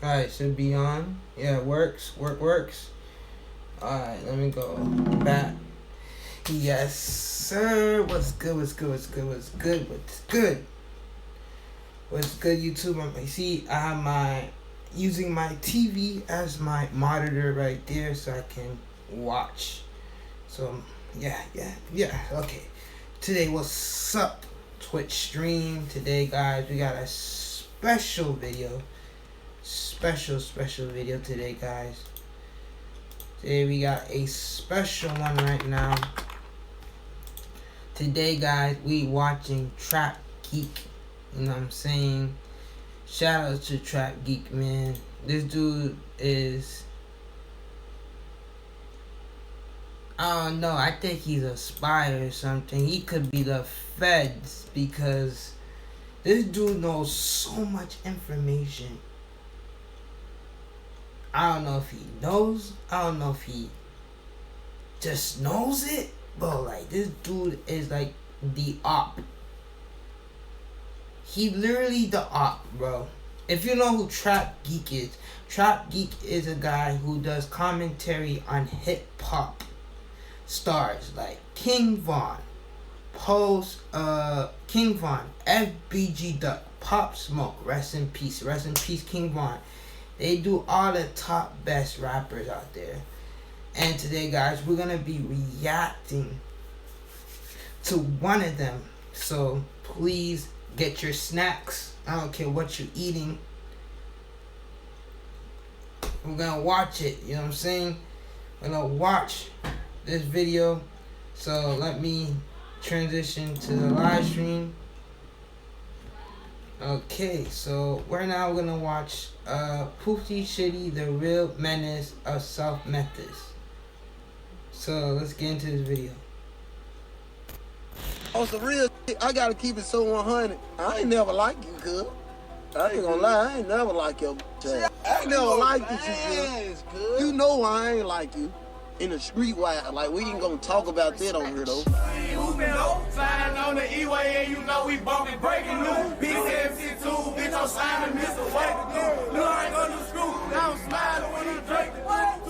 Alright, should be on. Yeah, it works. Works. Alright, let me go back. Yes, sir. What's good? What's good, YouTube? You see, I have using my TV as my monitor right there so I can watch. So, yeah. Okay. Today, what's up? Twitch stream. Today, guys, we got a special video. Special video today, guys. Today we got a special one right now. Today, guys, we watching Trap Geek. You know what I'm saying? Shout out to Trap Geek, man. This dude is, I don't know, I think he's a spy or something. He could be the feds because this dude knows so much information. I don't know if he knows. I don't know if he just knows it. But like, this dude is like the op. He literally the op, bro. If you know who Trap Geek is, Trap Geek is a guy who does commentary on hip hop stars like King Von, King Von, FBG Duck, Pop Smoke, rest in peace King Von. They do all the top best rappers out there. And today, guys, we're gonna be reacting to one of them. So please get your snacks. I don't care what you're eating. We're gonna watch it, you know what I'm saying? We're gonna watch this video. So let me transition to the live stream. Okay, so right now we're gonna watch Pooh Shiesty, the real menace of South Memphis. So let's get into this video. On some real shit, I gotta keep it so 100. I ain't never liked you, cuz. I ain't gonna lie, I ain't never like your ass. I ain't never liked you, cuz. You know I ain't like you. In the street, like, we ain't gonna talk about that on here, though. Sliding on the E-way, and you know we bumping, breaking new. Big 72, bitch, I'm sliding, miss a way to do. Look, I ain't gonna do screw. Now I'm smiling when you drink the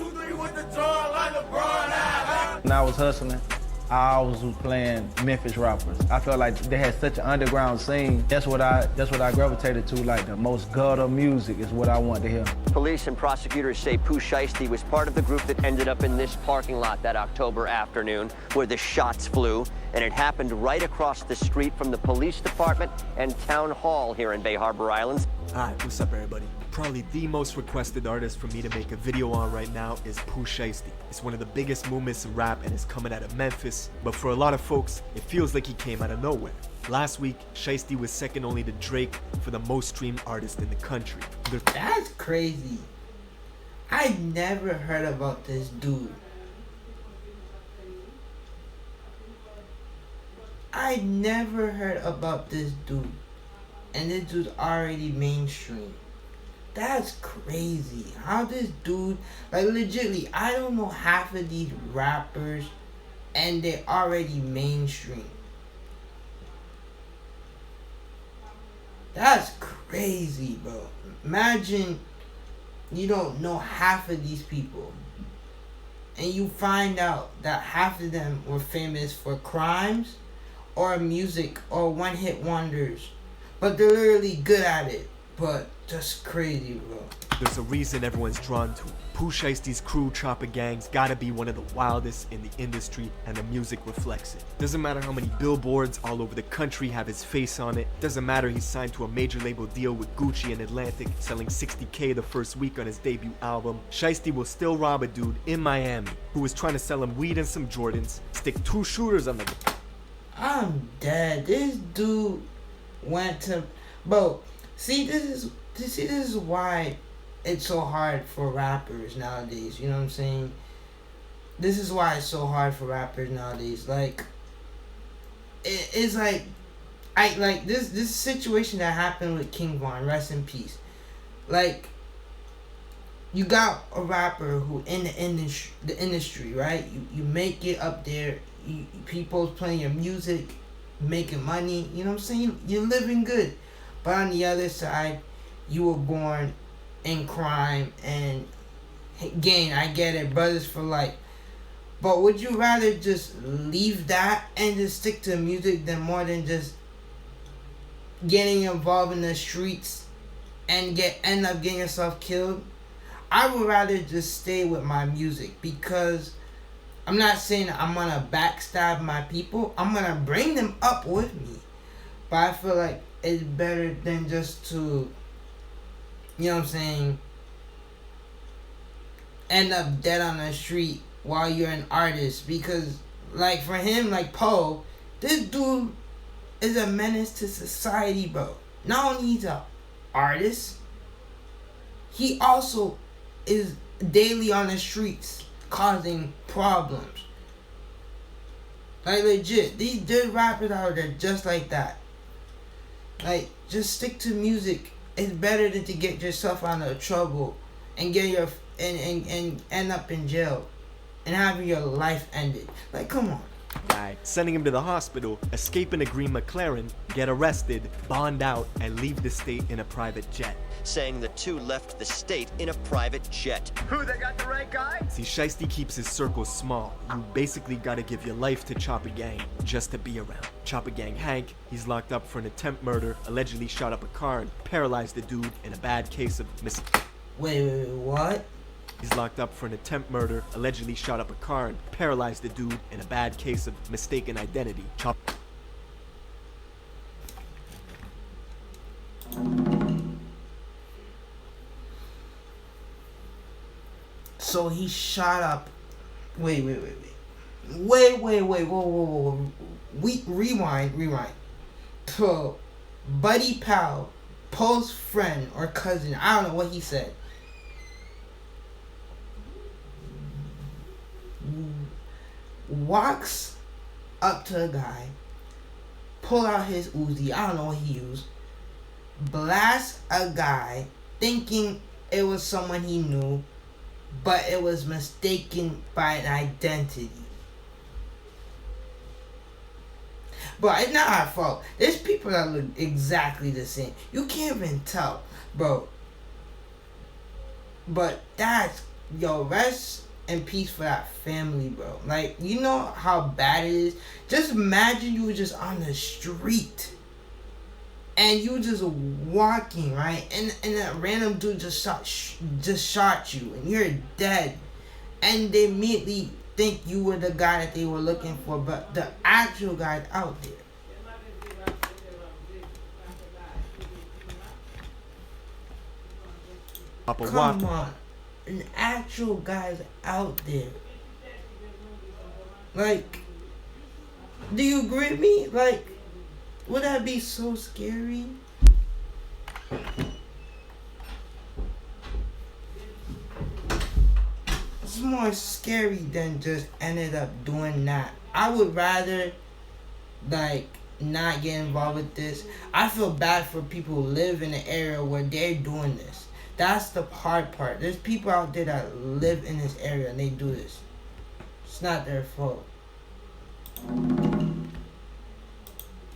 2-3 with the draw like LeBron. When I was hustling, I always was playing Memphis rappers. I felt like they had such an underground scene. That's what I gravitated to. Like, the most gutter music is what I want to hear. Police and prosecutors say Pooh Shiesty was part of the group that ended up in this parking lot that October afternoon where the shots flew, and it happened right across the street from the police department and town hall here in Bay Harbor Islands. Hi, what's up, everybody? Probably the most requested artist for me to make a video on right now is Pooh Shiesty. It's one of the biggest movements in rap and is coming out of Memphis, but for a lot of folks, it feels like he came out of nowhere. Last week, Shiesty was second only to Drake for the most streamed artist in the country. That's crazy. I never heard about this dude. I never heard about this dude. And this dude's already mainstream. That's crazy. How this dude, like, legitly, I don't know half of these rappers and they're already mainstream. That's crazy, bro. Imagine you don't know half of these people and you find out that half of them were famous for crimes or music or one-hit wonders, but they're literally good at it. But just crazy, bro. There's a reason everyone's drawn to him. Pooh Shiesty's crew, Chopper Gang's gotta be one of the wildest in the industry, and the music reflects it. Doesn't matter how many billboards all over the country have his face on it. Doesn't matter he's signed to a major label deal with Gucci and Atlantic, selling 60K the first week on his debut album. Shiesty will still rob a dude in Miami who was trying to sell him weed and some Jordans, stick 2 shooters on the... I'm dead. This dude went to, bro. See, this is why it's so hard for rappers nowadays. You know what I'm saying? This is why it's so hard for rappers nowadays. Like, it's like, this situation that happened with King Von, rest in peace. Like, you got a rapper who in the industry, right? You make it up there. People's playing your music, making money. You know what I'm saying? You're living good. But on the other side, you were born in crime and gang. I get it, brothers for life. But would you rather just leave that and just stick to music than more than just getting involved in the streets and end up getting yourself killed? I would rather just stay with my music, because I'm not saying I'm gonna backstab my people. I'm gonna bring them up with me. But I feel like it's better than just to, you know what I'm saying, end up dead on the street while you're an artist. Because like for him, like Poe, this dude is a menace to society, bro. Not only he's a artist, he also is daily on the streets causing problems. Like legit, these good rappers out there just like that. Like, just stick to music. It's better than to get yourself out of trouble and get your and end up in jail and having your life ended. Like, come on. Guy, sending him to the hospital, escape in a green McLaren, get arrested, bond out, and leave the state in a private jet. Saying the two left the state in a private jet. Who, they got the right guy? See, Shiesty keeps his circle small. You basically gotta give your life to Chopper Gang just to be around. Chopper Gang Hank, he's locked up for an attempt murder, allegedly shot up a car and paralyzed the dude in a bad case of Wait, what? He's locked up for an attempt murder, allegedly shot up a car and paralyzed the dude in a bad case of mistaken identity. So he shot up. Wait. Whoa. Rewind. To Buddy Powell, Poe's friend or cousin, I don't know what he said, walks up to a guy, pull out his Uzi, I don't know what he used, blast a guy thinking it was someone he knew, but it was mistaken by an identity. Bro, it's not our fault. There's people that look exactly the same. You can't even tell, bro. But that's, rest in peace for that family, bro. Like, you know how bad it is? Just imagine you were just on the street and you just walking, right? And that random dude just shot you and you're dead. And they immediately think you were the guy that they were looking for, but the actual guy's out there. Come on. An actual guy's out there. Like, do you agree with me? Like, would that be so scary? It's more scary than just ended up doing that. I would rather, like, not get involved with this. I feel bad for people who live in an area where they're doing this. That's the hard part. There's people out there that live in this area and they do this. It's not their fault.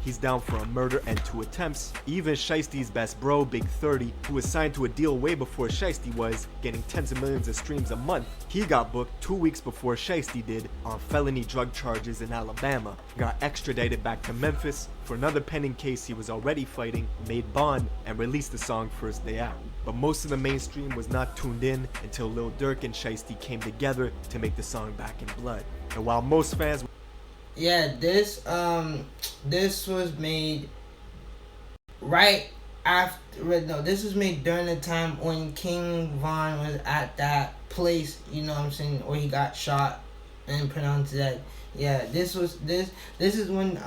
He's down for a murder and 2 attempts. Even Shiesty's best bro, Big 30, who was signed to a deal way before Shiesty was, getting tens of millions of streams a month, he got booked 2 weeks before Shiesty did on felony drug charges in Alabama, got extradited back to Memphis for another pending case he was already fighting, made bond, and released the song first day out. But most of the mainstream was not tuned in until Lil Durk and Shiesty came together to make the song Back in Blood. And while most fans... Yeah, this was made right after, no, this was made during the time when King Von was at that place, you know what I'm saying, where he got shot and pronounced dead. Yeah, this is when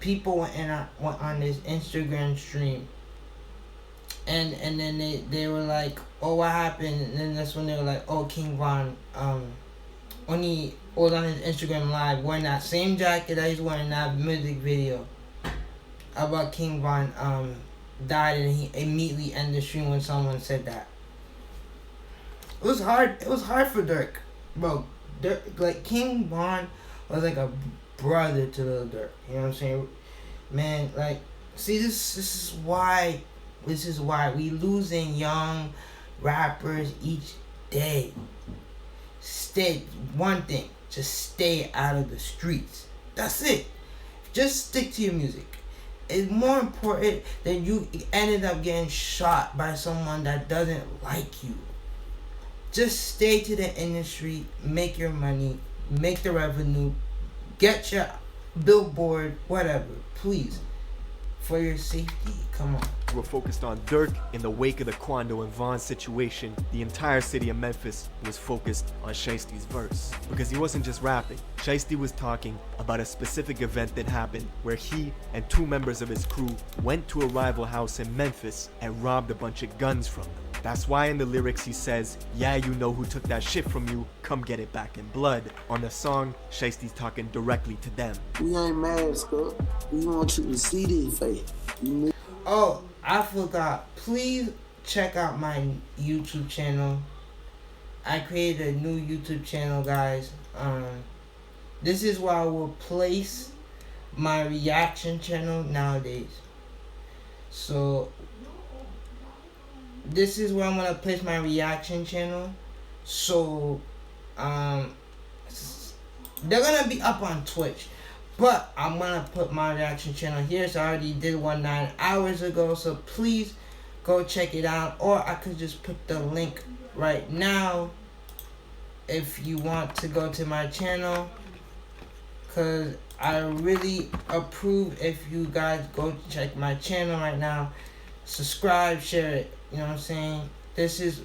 people went on this Instagram stream and then they were like, oh, what happened? And then that's when they were like, oh, King Von when he was on his Instagram live wearing that same jacket that he's wearing in that music video about King Von died, and he immediately ended the stream when someone said that. It was hard for Durk, bro. Durk, like, King Von was like a brother to Lil Durk, you know what I'm saying? Man, like, see, this is why This is why we losing young rappers each day. Stay, one thing, just stay out of the streets. That's it. Just stick to your music. It's more important than you ended up getting shot by someone that doesn't like you. Just stay to the industry, make your money, make the revenue, get your billboard, whatever, please. For your safety, come on. We're focused on Dirk. In the wake of the Quando and Vaughn situation, the entire city of Memphis was focused on Shiesty's verse. Because he wasn't just rapping. Shiesty was talking about a specific event that happened where he and 2 members of his crew went to a rival house in Memphis and robbed a bunch of guns from them. That's why in the lyrics he says, yeah, you know who took that shit from you, come get it back in blood. On the song, Shiesty's talking directly to them. We ain't mad, Scott. We want you to see this face. Oh, I forgot. Please check out my YouTube channel. I created a new YouTube channel, guys. This is where I will place my reaction channel nowadays. So this is where I'm gonna place my reaction channel. So they're gonna be up on Twitch, but I'm gonna put my reaction channel here. So I already did one 9 hours ago, so please go check it out, or I could just put the link right now if you want to go to my channel, because I really approve if you guys go check my channel right now, subscribe, share it. You know what I'm saying? This is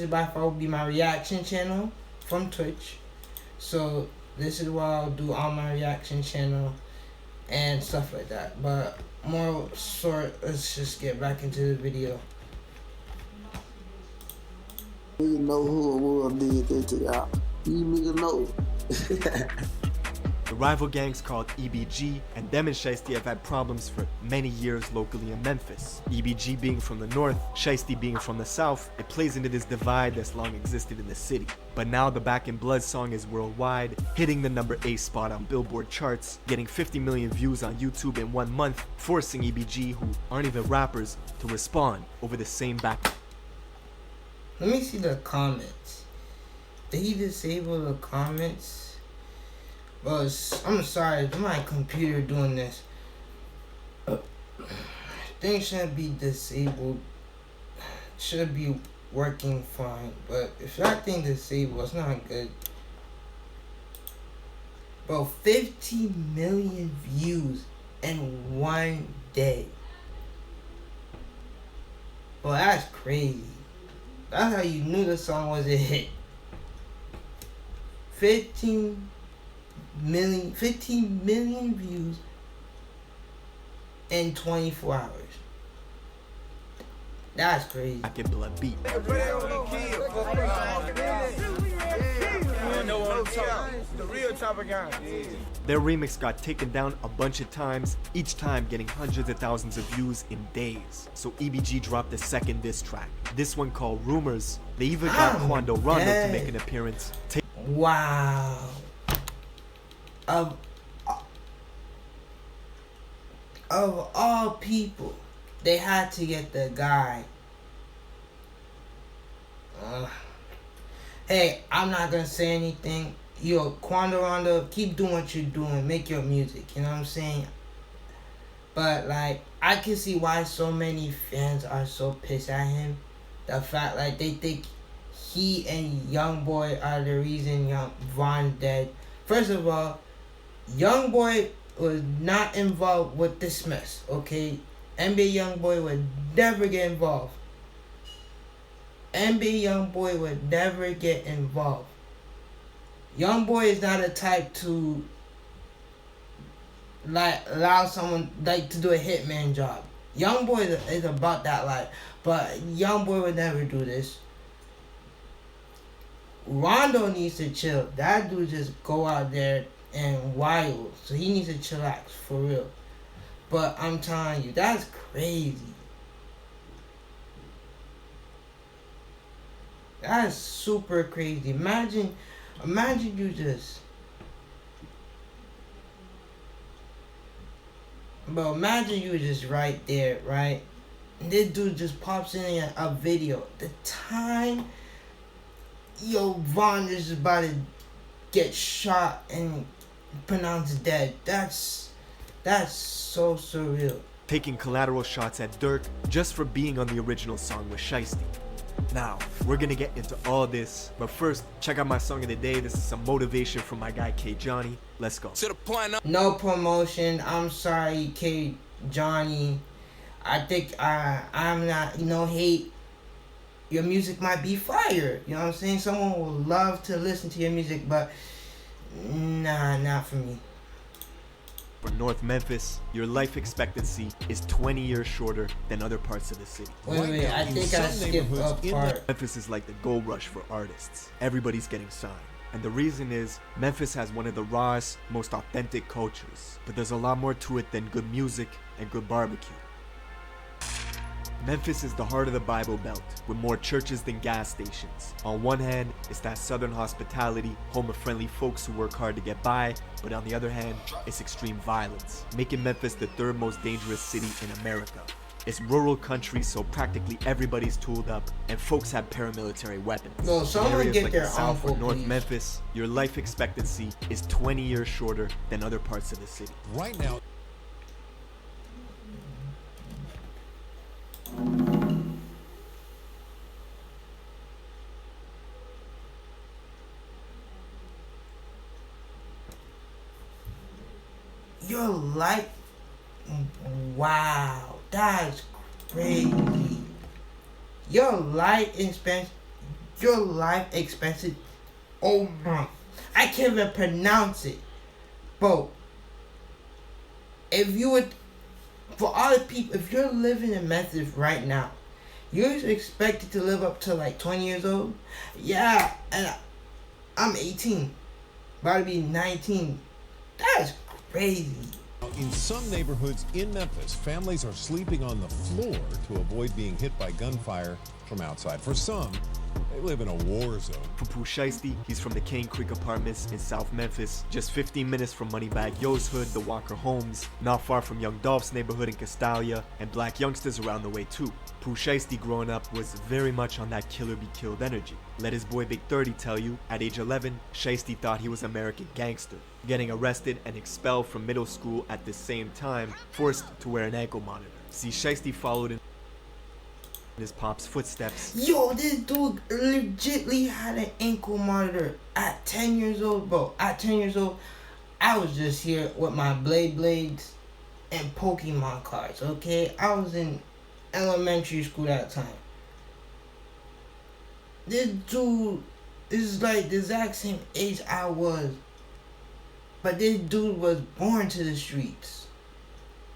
by far will be my reaction channel from Twitch. So this is what I'll do on my reaction channel and stuff like that. But more short, let's just get back into the video. You know who did that to y'all. You nigga know. The rival gangs called EBG, and them and Shiesty have had problems for many years locally in Memphis. EBG being from the north, Shiesty being from the south, it plays into this divide that's long existed in the city. But now the Back in Blood song is worldwide, hitting the number 8 spot on Billboard charts, getting 50 million views on YouTube in 1 month, forcing EBG, who aren't even rappers, to respond over the same back. Let me see the comments. Did he disable the comments? Well, I'm sorry, it's my computer doing this. Things shouldn't be disabled. Should be working fine. But if that thing disabled, it's not good. Bro, 50 million views in 1 day. Well, that's crazy. That's how you knew the song was a hit. 15 million views in 24 hours. That's crazy. Back in Blood beat. The real chopper gang. Their remix got taken down a bunch of times, each time getting hundreds of thousands of views in days. So EBG dropped a second diss track. This one called Rumors. They even got Quando Rondo to make an appearance. Wow. Of all people, they had to get the guy. Hey, I'm not gonna say anything. Yo, Quando Rondo, keep doing what you're doing. Make your music, you know what I'm saying? But, like, I can see why so many fans are so pissed at him. The fact, like, they think he and Youngboy are the reason Vaughn dead. First of all, Youngboy was not involved with this mess, okay? NBA Youngboy would never get involved. NBA Youngboy would never get involved. Youngboy is not a type to like allow someone like to do a hitman job. Youngboy is about that life, but Youngboy would never do this. Rondo needs to chill. That dude just go out there and wild, so he needs to chillax for real. But I'm telling you, that's crazy. That's super crazy. Imagine you just, bro, imagine you just right there, right? this dude just pops in a video. The time, Vaughn is about to get shot and pronounced dead. That's so surreal. Taking collateral shots at Dirk just for being on the original song with Shiesty. Now, we're gonna get into all this, but first, check out my song of the day. This is some motivation from my guy K Johnny. Let's go. To the point. No promotion. I'm sorry, K Johnny. I think I'm not, no hate. Your music might be fire. You know what I'm saying? Someone will love to listen to your music, but nah, not for me. For North Memphis, your life expectancy is 20 years shorter than other parts of the city. Wait, I think I skipped a part. Memphis is like the gold rush for artists. Everybody's getting signed. And the reason is, Memphis has one of the rawest, most authentic cultures. But there's a lot more to it than good music and good barbecue. Memphis is the heart of the Bible Belt, with more churches than gas stations. On one hand, it's that southern hospitality, home of friendly folks who work hard to get by, but on the other hand, it's extreme violence, making Memphis the third most dangerous city in America. It's rural country, so practically everybody's tooled up, and folks have paramilitary weapons. No, someone areas get like their the South or uncle, North please. Memphis, your life expectancy is 20 years shorter than other parts of the city. Right now, Your life, wow, that's crazy. Your life expenses, oh my, I can't even pronounce it. Bro, if you would, for all the people, if you're living in Memphis right now, you're expected to live up to like 20 years old? Yeah, and I'm 18, about to be 19. That's crazy. in some neighborhoods in Memphis, families are sleeping on the floor to avoid being hit by gunfire from outside. For some, they live in a war zone. For Pooh Shiesty, he's from the Cane Creek Apartments in South Memphis, just 15 minutes from Moneybag Yo's hood, the Walker Homes, not far from Young Dolph's neighborhood in Castalia, and black youngsters around the way too. Pooh Shiesty growing up was very much on that killer be killed energy. Let his boy Big 30 tell you, at age 11, Shiesty thought he was American gangster, getting arrested and expelled from middle school at the same time, forced to wear an ankle monitor. See, Shiesty followed in his pop's footsteps. Yo, this dude legitly had an ankle monitor at 10 years old, bro. At 10 years old, I was just here with my Blades and Pokemon cards, okay? I was in elementary school that time. This dude is like the exact same age I was. But this dude was born to the streets.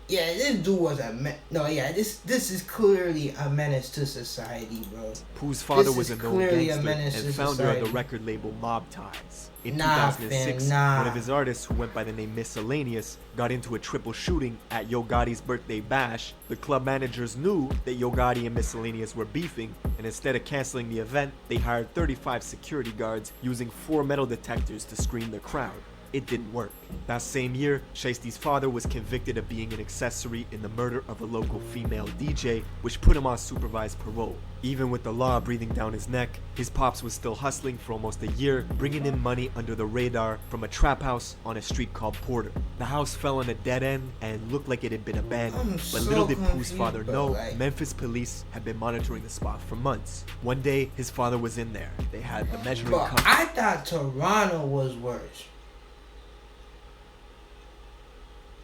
Yeah, this dude was this is clearly a menace to society, bro. Pooh's father This was is a known clearly a gangster menace and to founder of the society. record label Mob Ties. In Nah, 2006, fam, nah. one of his artists, who went by the name Miscellaneous, got into a triple shooting at Yo Gotti's birthday bash. The club managers knew that Yo Gotti and Miscellaneous were beefing, and instead of canceling the event, they hired 35 security guards using 4 metal detectors to screen the crowd. It didn't work. That same year, Shiesty's father was convicted of being an accessory in the murder of a local female DJ, which put him on supervised parole. Even with the law breathing down his neck, his pops was still hustling for almost a year, bringing in money under the radar from a trap house on a street called Porter. The house fell on a dead end and looked like it had been abandoned. I'm But so little did Pooh's confused, father bro, know, like- Memphis police had been monitoring the spot for months. One day, his father was in there. They had the measuring But cup. I thought Toronto was worse.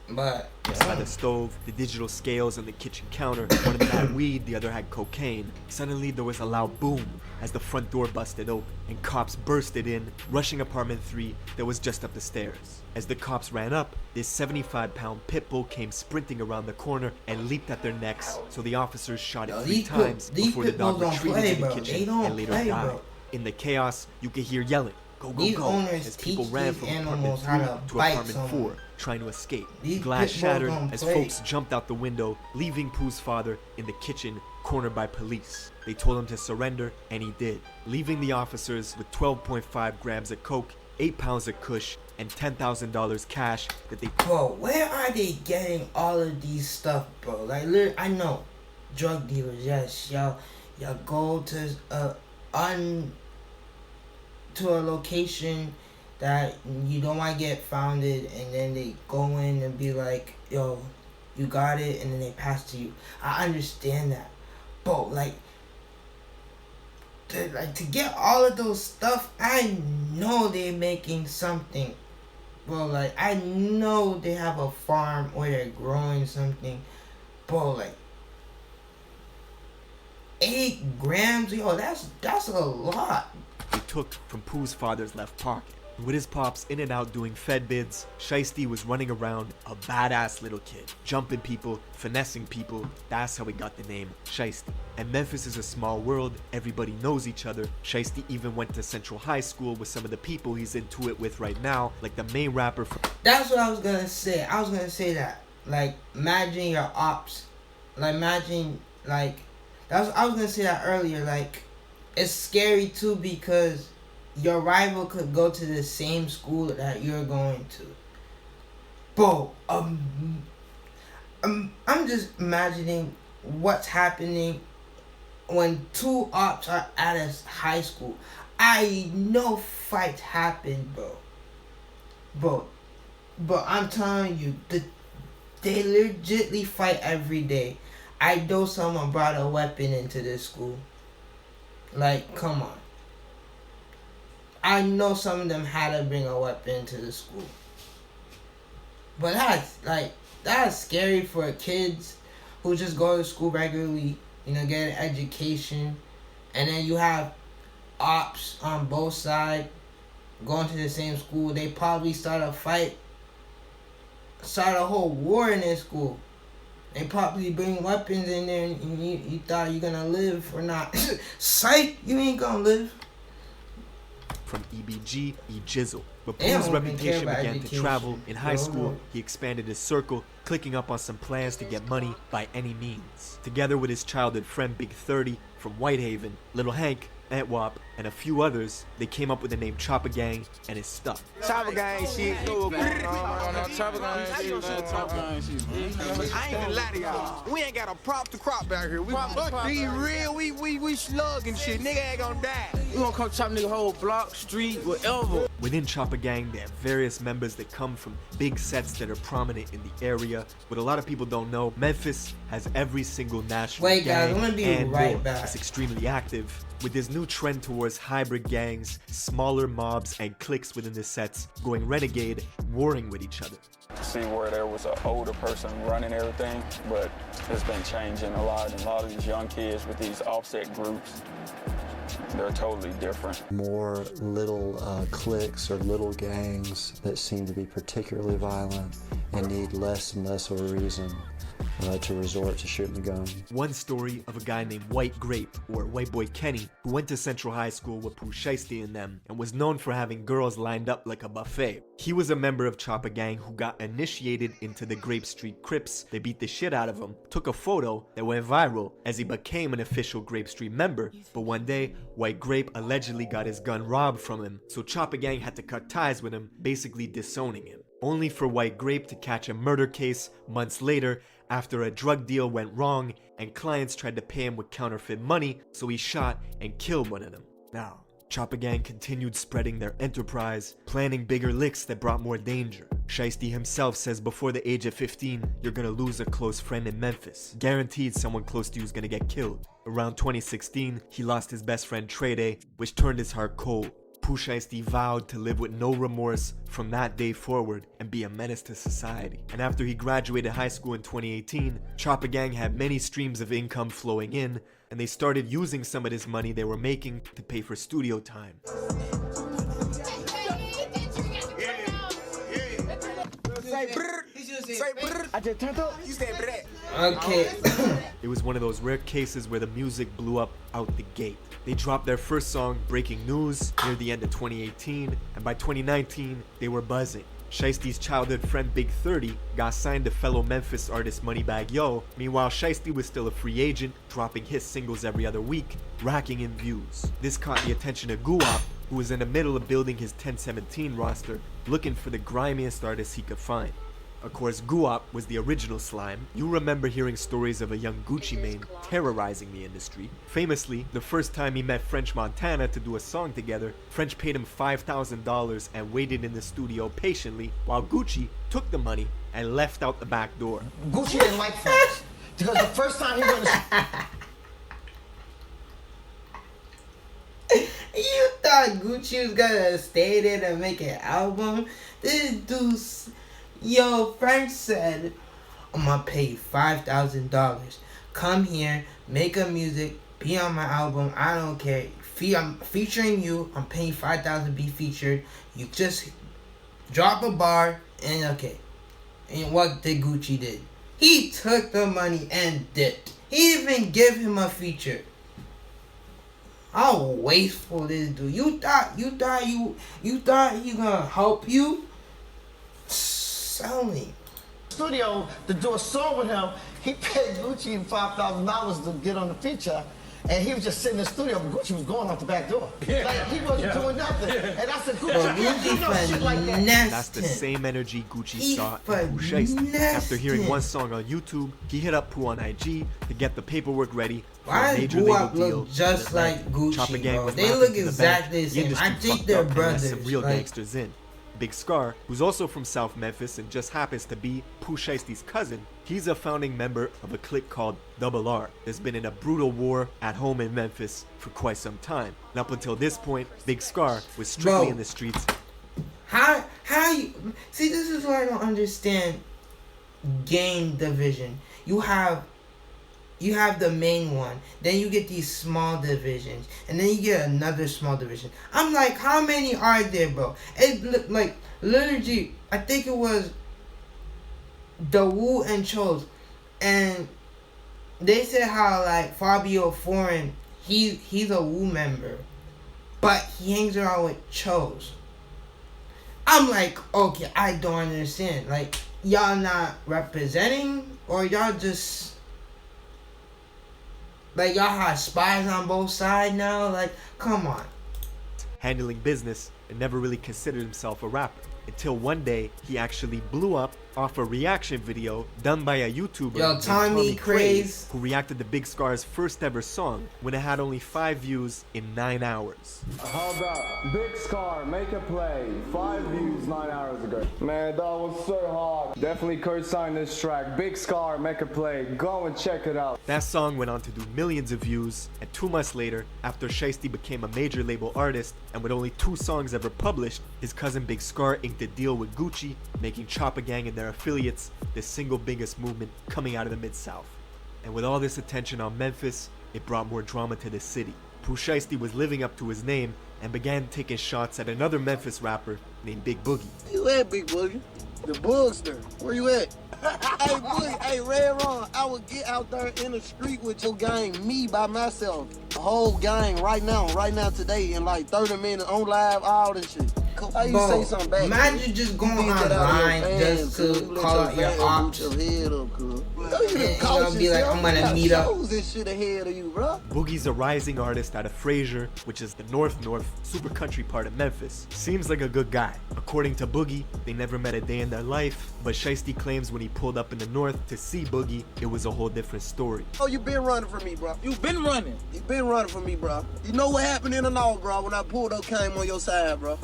But By the stove, the digital scales on the kitchen counter. One of them had weed, the other had cocaine. Suddenly there was a loud boom as the front door busted open and cops bursted in, rushing apartment 3 that was just up the stairs. As the cops ran up, this 75-pound pit bull came sprinting around the corner and leaped at their necks, so the officers shot it Yo, 3 these times pit- these before the pit dog bulls don't retreated play, to the bro. They kitchen don't and later play, died. bro. In the chaos, you could hear yelling, "Go, go, These go," owners as people teach ran these from animals apartment how 3 to to bite apartment 4, someone. trying to escape. These Glass pit bulls shattered don't as play. folks jumped out the window, leaving Pooh's father in the kitchen, cornered by police. They told him to surrender, and he did, leaving the officers with 12.5 grams of coke, 8 pounds of kush, and $10,000 cash that they... bro, where are they getting all of these stuff, bro? Like, literally, I know drug dealers. Yes, y'all go to to a location that you don't want to get founded, and then they go in and be like, yo, you got it, and then they pass to you. I understand that, but like to get all of those stuff, I know they're making something, bro. Like I know they have a farm or they're growing something, bro. Like 8 grams, yo, that's a lot. They took from Pooh's father's left pocket. With his pops in and out doing Fed bids, Shiesty was running around a badass little kid, jumping people, finessing people. That's how he got the name Shiesty. And Memphis is a small world, everybody knows each other. Shiesty even went to Central High School with some of the people he's into it with right now, like the main rapper from... That's what I was gonna say. I was gonna say that. Like, imagine your ops. Like, imagine, like... I was gonna say that earlier. Like, it's scary too because your rival could go to the same school that you're going to. Bro, I'm just imagining what's happening when 2 ops are at a high school. I know fights happen, bro. But I'm telling you, they legitly fight every day. I know someone brought a weapon into this school. Like, come on. I know some of them had to bring a weapon to the school. But that's scary for kids who just go to school regularly, you know, get an education. And then you have ops on both sides going to the same school. They probably start a whole war in their school. They probably bring weapons in there and you thought you're gonna live or not. Psych, you ain't gonna live. From EBG, ImZuzu. But Pooh's reputation began to travel. In high school, he expanded his circle, clicking up on some plans to get money by any means. Together with his childhood friend Big 30 from Whitehaven, Little Hank, Antwop, and a few others, they came up with the name Chopper Gang, and it stuck. Chopper Gang shit. Chopper Gang shit. I ain't gonna lie to y'all. We ain't got a prop to crop back here. We real, we slugging shit. Nigga ain't gonna die. We gonna come chop nigga whole block, street, whatever. Within Chopper Gang, there are various members that come from big sets that are prominent in the area. What a lot of people don't know, Memphis has every single national gang and more that's extremely active. With this new trend towards hybrid gangs, smaller mobs and cliques within the sets going renegade, warring with each other. See where there was an older person running everything, but it's been changing a lot. And a lot of these young kids with these offset groups, they're totally different. More little cliques or little gangs that seem to be particularly violent and need less and less of a reason to resort to shooting a gun. One story of a guy named White Grape, or White Boy Kenny, who went to Central High School with Pooh Shiesty and them, and was known for having girls lined up like a buffet. He was a member of Chopper Gang who got initiated into the Grape Street Crips. They beat the shit out of him, took a photo that went viral as he became an official Grape Street member, but one day, White Grape allegedly got his gun robbed from him, so Chopper Gang had to cut ties with him, basically disowning him. Only for White Grape to catch a murder case months later after a drug deal went wrong and clients tried to pay him with counterfeit money, so he shot and killed one of them. Now, Chopper Gang continued spreading their enterprise, planning bigger licks that brought more danger. Shiesty himself says before the age of 15, you're gonna lose a close friend in Memphis. Guaranteed someone close to you is gonna get killed. Around 2016, he lost his best friend Trey Day, which turned his heart cold. Pooh Shiesty vowed to live with no remorse from that day forward and be a menace to society. And after he graduated high school in 2018, Chopper Gang had many streams of income flowing in, and they started using some of this money they were making to pay for studio time. I just turned up. You said Okay. It was one of those rare cases where the music blew up out the gate. They dropped their first song, Breaking News, near the end of 2018, and by 2019, they were buzzing. Shiesty's childhood friend Big 30 got signed to fellow Memphis artist Moneybagg Yo. Meanwhile, Shiesty was still a free agent, dropping his singles every other week, racking in views. This caught the attention of Guwap, who was in the middle of building his 1017 roster, looking for the grimiest artists he could find. Of course, Guap was the original slime. You remember hearing stories of a young Gucci Mane terrorizing the industry. Famously, the first time he met French Montana to do a song together, French paid him $5,000 and waited in the studio patiently while Gucci took the money and left out the back door. Gucci didn't like French because the first time he went You thought Gucci was gonna stay there and make an album? This dude's... Yo, French said, I'm gonna pay you $5,000. Come here, make a music, be on my album, I don't care. I'm featuring you, I'm paying you $5,000 to be featured. You just drop a bar, and okay. And what did Gucci did? He took the money and dipped. He didn't even give him a feature. How wasteful this dude. You thought he gonna help you? Sell me. studio to do a song with him. He paid Gucci $5,000 to get on the feature. And he was just sitting in the studio, but Gucci was going out the back door. Yeah. Like, he wasn't doing nothing. And I said, Gucci, Gucci you know shit like that. That's the same energy Gucci saw in Pooh Shiesty. After hearing one song on YouTube, he hit up Pooh on IG to get the paperwork ready for a major label deal. Look just like Gucci, Chopper Gang bro. was They laughing look to the exactly bank. the same. industry I think fucked they're up and let brothers. some real like, gangsters in. Big Scar, who's also from South Memphis and just happens to be Pooh Shiesty's cousin, he's a founding member of a clique called Double R that's been in a brutal war at home in Memphis for quite some time. And up until this point, Big Scar was strictly in the streets. How you see? This is why I don't understand gang division. You have the main one, then you get these small divisions, and then you get another small division. I'm like, how many are there, bro? It like literally, I think it was the Wu and Chose, and they said how like Fabio Foreign, he's a Wu member, but he hangs around with Chose. I'm like, okay, I don't understand. Like, y'all not representing, or y'all just like y'all have spies on both sides now? Like, come on. Handling business and never really considered himself a rapper. Until one day, he actually blew up off a reaction video done by a YouTuber named Tommy Craze, who reacted to Big Scar's first ever song when it had only 5 views in 9 hours. How about Big Scar, make a play, 5 views 9 hours ago. Man, that was so hard. Definitely co-sign this track. Big Scar, make a play, go and check it out. That song went on to do millions of views, and 2 months later, after Shiesty became a major label artist, and with only 2 songs ever published, his cousin Big Scar inked a deal with Gucci, making Chopper Gang and their affiliates the single biggest movement coming out of the Mid-South. And with all this attention on Memphis, it brought more drama to the city. Pooh Shiesty was living up to his name and began taking shots at another Memphis rapper named Big Boogie. You at, Big Boogie? The Boogster. Where you at? Hey, Boogie, hey, Red Ron, I would get out there in the street with your gang, me by myself. The whole gang right now, today, in like 30 minutes, on live, all this shit. How you say something back? Imagine just going online just to call out your ops. And gonna be like, I'm gonna meet up. This shit ahead of you, bro. Boogie's a rising artist out of Fraser, which is the north super country part of Memphis. Seems like a good guy. According to Boogie, they never met a day in their life, but Shiesty claims when he pulled up in the north to see Boogie, it was a whole different story. Oh, you been running from me, bro. You been running. You been running from me, bro. You know what happened in the north, bro, when I pulled up, came on your side, bro.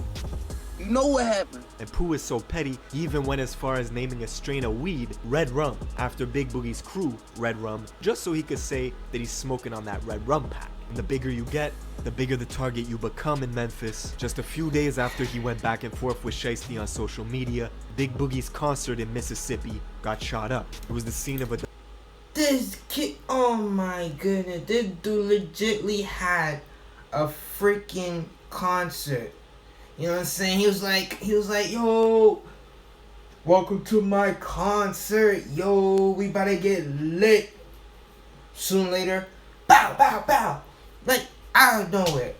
You know what happened. And Pooh is so petty, he even went as far as naming a strain of weed Red Rum after Big Boogie's crew, Red Rum, just so he could say that he's smoking on that Red Rum pack. And the bigger you get, the bigger the target you become in Memphis. Just a few days after he went back and forth with Shiesty on social media, Big Boogie's concert in Mississippi got shot up. It was the scene of a... This kid, oh my goodness, this dude legitly had a freaking concert. You know what I'm saying? He was like, yo, welcome to my concert. Yo, we about to get lit. Soon later, bow, bow, bow. Like, out of nowhere.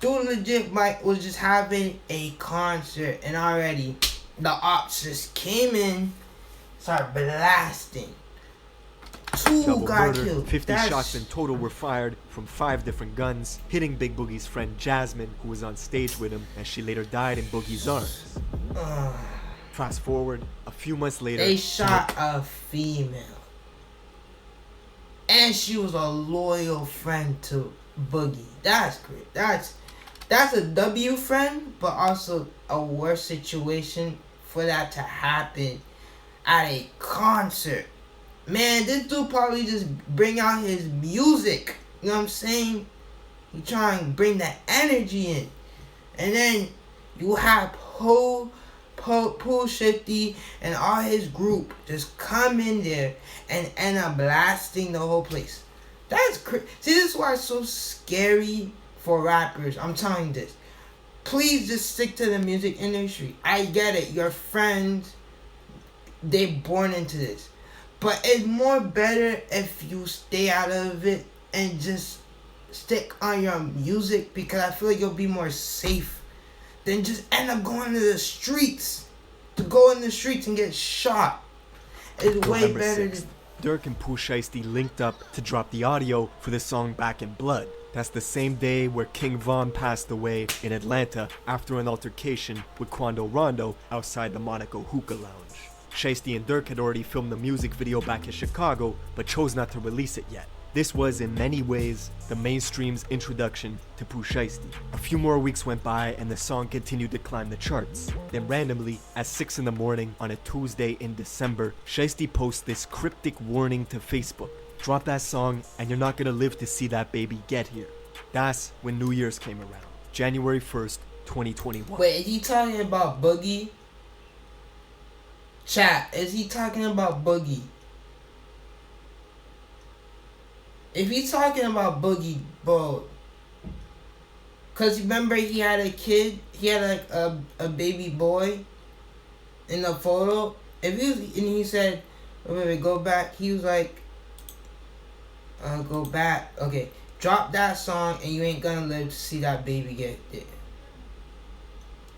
Dude legit was just having a concert, and already the ops just came in, started blasting. 2 double got murder, killed. 50 shots in total were fired from 5 different guns, hitting Big Boogie's friend Jasmine, who was on stage with him, as she later died in Boogie's arms. Fast forward, a few months later, they shot a female. And she was a loyal friend to Boogie. That's great. That's a W friend, but also a worse situation for that to happen at a concert. Man, this dude probably just bring out his music. You know what I'm saying? He trying to bring that energy in. And then you have Pooh Shiesty and all his group just come in there and end up blasting the whole place. That's crazy. See, this is why it's so scary for rappers. I'm telling you this. Please just stick to the music industry. I get it. Your friends, they born into this. But it's more better if you stay out of it and just stick on your music, because I feel like you'll be more safe than just end up going to the streets. To go in the streets and get shot. It's way better than... Durk and Pooh Shiesty linked up to drop the audio for the song Back in Blood. That's the same day where King Von passed away in Atlanta after an altercation with Quando Rondo outside the Monaco Hookah Lounge. Shiesty and Durk had already filmed the music video back in Chicago, but chose not to release it yet. This was, in many ways, the mainstream's introduction to Pooh Shiesty. A few more weeks went by and the song continued to climb the charts. Then randomly, at 6 in the morning on a Tuesday in December, Shiesty posts this cryptic warning to Facebook. Drop that song and you're not gonna live to see that baby get here. That's when New Year's came around. January 1st, 2021. Wait, is he talking about Boogie? Chat, is he talking about Boogie? If he's talking about Boogie, bro, cause remember he had a kid, he had like a baby boy in the photo. If he was, and he said, wait, go back. He was like, go back. Okay, drop that song and you ain't gonna live to see that baby get there.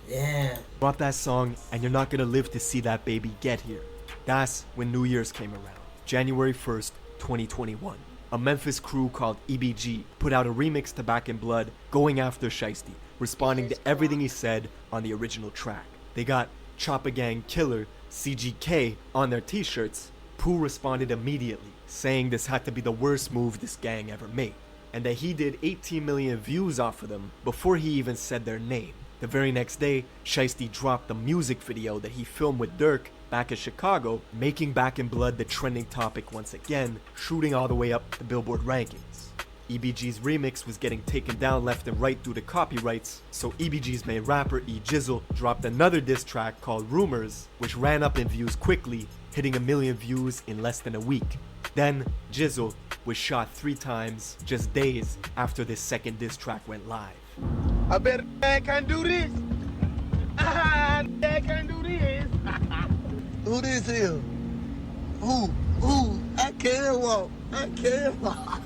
Damn. Drop that song and you're not gonna live to see that baby get here. That's when New Year's came around. January 1st, 2021. A Memphis crew called EBG put out a remix to Back in Blood, going after Shiesty, responding to everything he said on the original track. They got Choppa Gang Killer, CGK, on their t-shirts. Pooh responded immediately, saying this had to be the worst move this gang ever made, and that he did 18 million views off of them before he even said their name. The very next day, Shiesty dropped the music video that he filmed with Durk back in Chicago, making Back in Blood the trending topic once again, shooting all the way up the Billboard rankings. EBG's remix was getting taken down left and right due to copyrights, so EBG's main rapper ImZuzu dropped another diss track called Rumors, which ran up in views quickly, hitting 1 million views in less than a week. Then, Jizzle was shot 3 times just days after this second diss track went live. I bet I can do this. I can do this. Who this is? Who? I can't walk. I can't walk.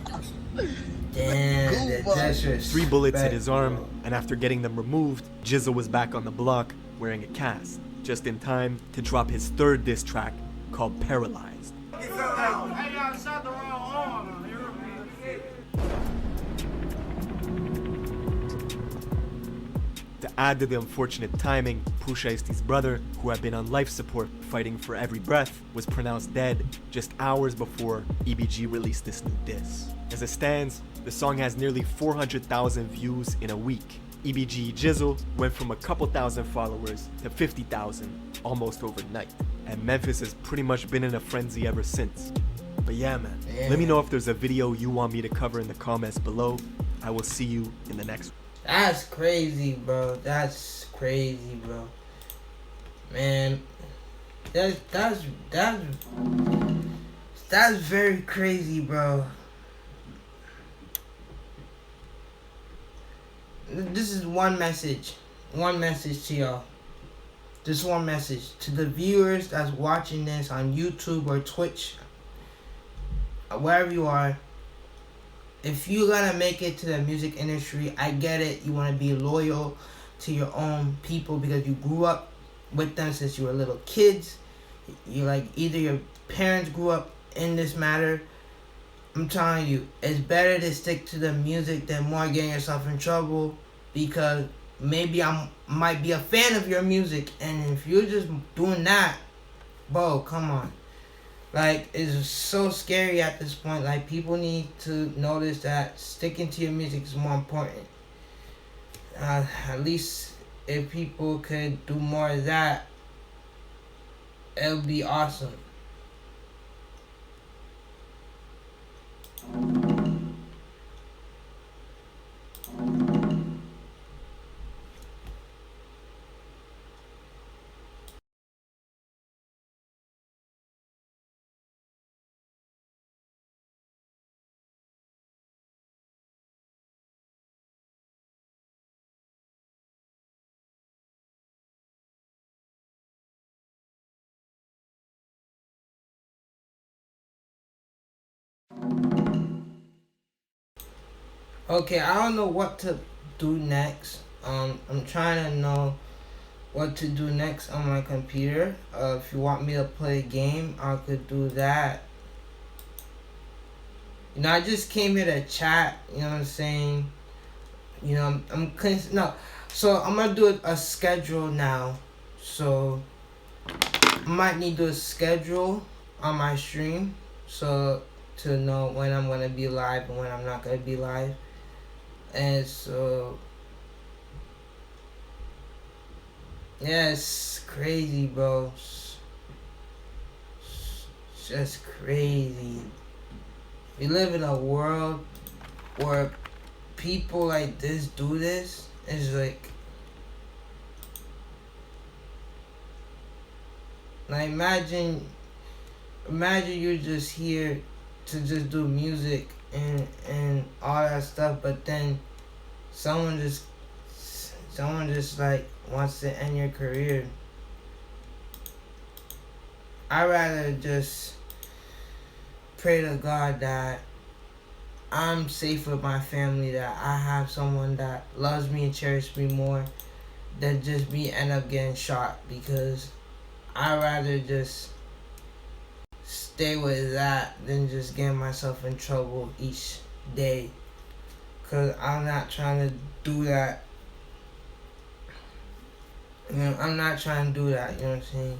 Damn, that's 3 bullets hit his arm, and after getting them removed, Jizzle was back on the block wearing a cast, just in time to drop his 3rd diss track called Paralyzed. To add to the unfortunate timing, Pooh Shiesty's brother, who had been on life support fighting for every breath, was pronounced dead just hours before EBG released this new diss. As it stands, the song has nearly 400,000 views in a week. EBG Jizzle went from a couple thousand followers to 50,000 almost overnight, and Memphis has pretty much been in a frenzy ever since. But yeah, man, let me know if there's a video you want me to cover in the comments below. I will see you in the next one. That's crazy, bro. That's crazy, bro. Man, that's very crazy, bro. This is one message to y'all. Just one message to the viewers that's watching this on YouTube or Twitch, wherever you are. If you're gonna make it to the music industry, I get it. You want to be loyal to your own people because you grew up with them since you were little kids. You like either your parents grew up in this matter. I'm telling you, it's better to stick to the music than more getting yourself in trouble, because maybe I might be a fan of your music, and if you're just doing that, bro, come on. Like, it's so scary at this point. Like, people need to notice that sticking to your music is more important. At least if people could do more of that, it would be awesome. Okay, I don't know what to do next. I'm trying to know what to do next on my computer. If you want me to play a game, I could do that. You know, I just came here to chat. You know what I'm saying? You know, no. So I'm gonna do a schedule now. So I might need to do a schedule on my stream, so to know when I'm gonna be live and when I'm not gonna be live. And so, yeah, it's crazy, bro. It's just crazy. We live in a world where people like this do this. It's like imagine you're just here to just do music and all that stuff, but then someone just like wants to end your career. I'd rather just pray to God that I'm safe with my family, that I have someone that loves me and cherishes me more than just me end up getting shot, because I'd rather just stay with that than just getting myself in trouble each day. Because I'm not trying to do that. You know, I'm not trying to do that, you know what I'm saying?